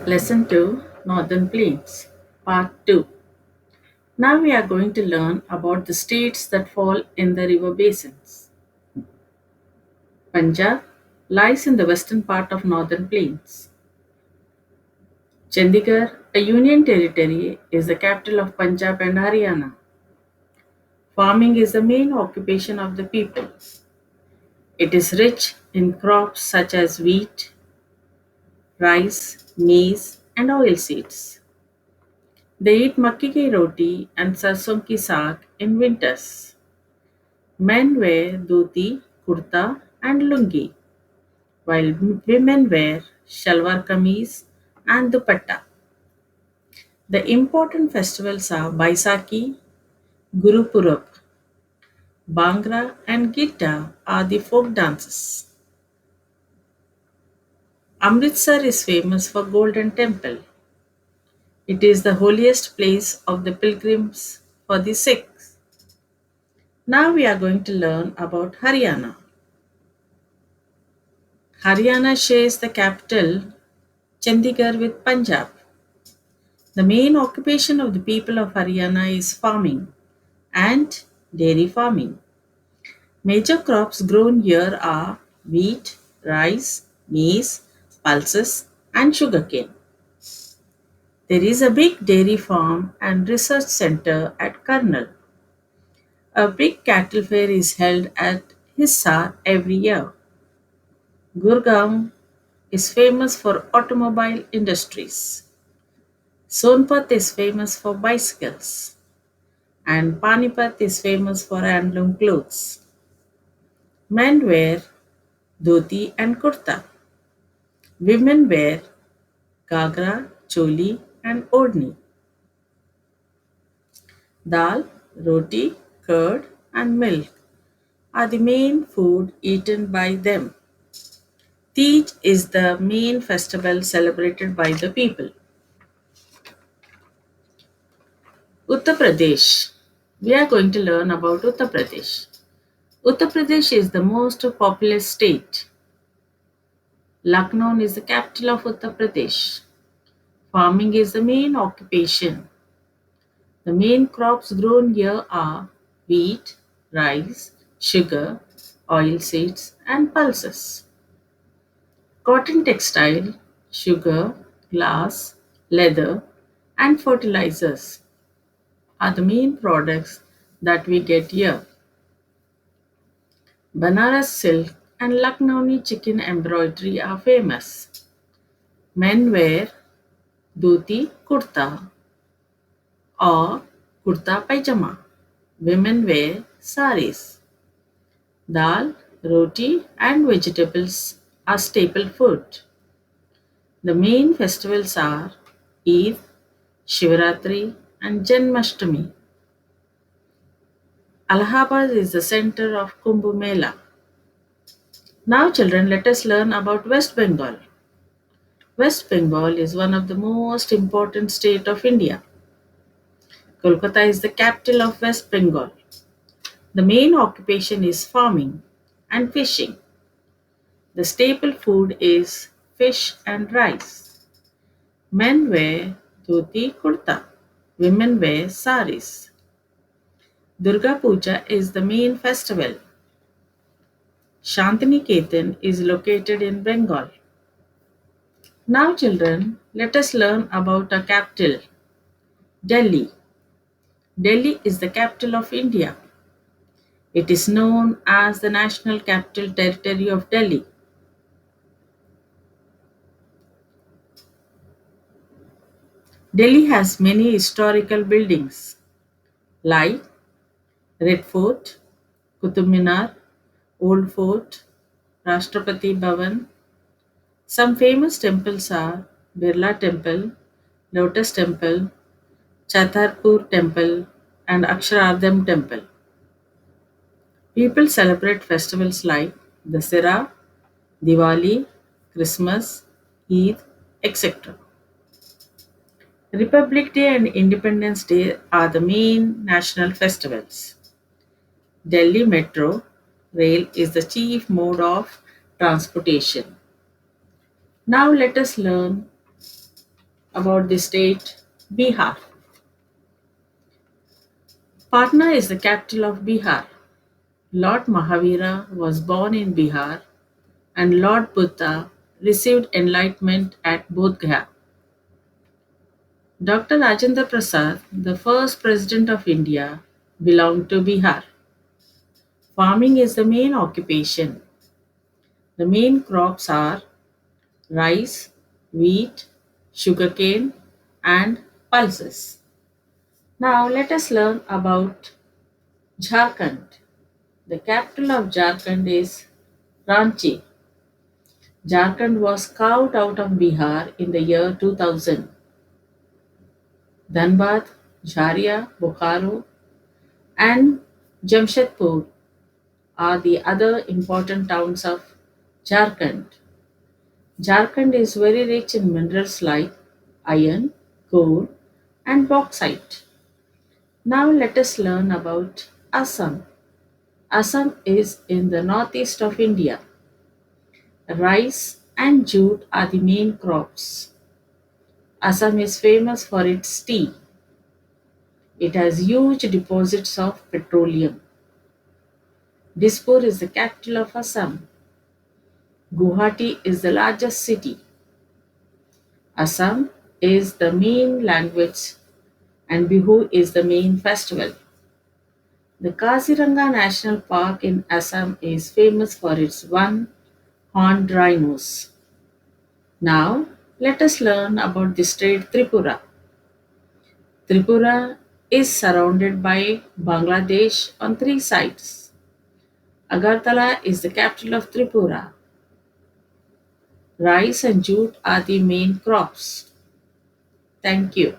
Lesson 2 Northern Plains Part 2. Now we are going to learn about the states that fall in the river basins. Punjab lies in the western part of Northern Plains. Chandigarh, a union territory, is the capital of Punjab and Haryana. Farming is the main occupation of the people. It is rich in crops such as wheat, rice, maize, and oilseeds. They eat makki ki roti and sarson ki saag in winters. Men wear dhoti, kurta, and lungi, while women wear shalwar kameez and dupatta. The important festivals are Baisakhi, Guru Purab, Bhangra, and Gitta are the folk dances. Amritsar is famous for Golden Temple. It is the holiest place of the pilgrims for the Sikhs. Now we are going to learn about Haryana. Haryana shares the capital Chandigarh with Punjab. The main occupation of the people of Haryana is farming and dairy farming. Major crops grown here are wheat, rice, maize, pulses, and sugarcane. There is a big dairy farm and research center at Karnal. A big cattle fair is held at Hisar every year. Gurgaon is famous for automobile industries. Sonpat is famous for bicycles, and Panipat is famous for handloom clothes. Men wear dhoti and kurta. Women wear gagra, choli, and odhni. Dal, roti, curd, and milk are the main food eaten by them. Tej is the main festival celebrated by the people. Uttar Pradesh. We are going to learn about Uttar Pradesh. Uttar Pradesh is the most populous state. Lucknow is the capital of Uttar Pradesh. Farming is the main occupation. The main crops grown here are wheat, rice, sugar, oilseeds, and pulses. Cotton textile, sugar, glass, leather, and fertilizers are the main products that we get here. Banaras silk and Lucknowni chicken embroidery are famous. Men wear dhoti kurta or kurta pajama. Women wear saris. Dal, roti, and vegetables are staple food. The main festivals are Eid, Shivaratri, and Janmashtami. Allahabad is the center of Kumbh Mela. Now, children, let us learn about West Bengal. West Bengal is one of the most important state of India. Kolkata is the capital of West Bengal. The main occupation is farming and fishing. The staple food is fish and rice. Men wear dhoti kurta. Women wear saris. Durga Puja is the main festival. Shantiniketan is located in Bengal. Now, children, let us learn about our capital, Delhi. Delhi is the capital of India. It is known as the National Capital Territory of Delhi. Delhi has many historical buildings like Red Fort, Qutub Minar, Old Fort, Rashtrapati Bhavan. Some famous temples are Birla Temple, Lotus Temple, Chatarpur Temple, and Akshardham Temple. People celebrate festivals like Dasera, Diwali, Christmas, Eid, etc. Republic Day and Independence Day are the main national festivals. Delhi Metro Rail is the chief mode of transportation. Now let us learn about the state Bihar. Patna is the capital of Bihar. Lord Mahavira was born in Bihar and Lord Buddha received enlightenment at Bodh Gaya. Dr. Rajendra Prasad, the first president of India, belonged to Bihar. Farming is the main occupation. The main crops are rice, wheat, sugarcane, and pulses. Now let us learn about Jharkhand. The capital of Jharkhand is Ranchi. Jharkhand was carved out of Bihar in the year 2000. Dhanbad, Jharia, Bokaro, and Jamshedpur are the other important towns of Jharkhand. Jharkhand is very rich in minerals like iron, coal, and bauxite. Now let us learn about Assam. Assam is in the northeast of India. Rice and jute are the main crops. Assam is famous for its tea. It has huge deposits of petroleum. Dispur is the capital of Assam. Guwahati is the largest city. Assam is the main language and Bihu is the main festival. The Kaziranga National Park in Assam is famous for its one horned rhinos. Now, let us learn about the state Tripura. Tripura is surrounded by Bangladesh on three sides. Agartala is the capital of Tripura. Rice and jute are the main crops. Thank you.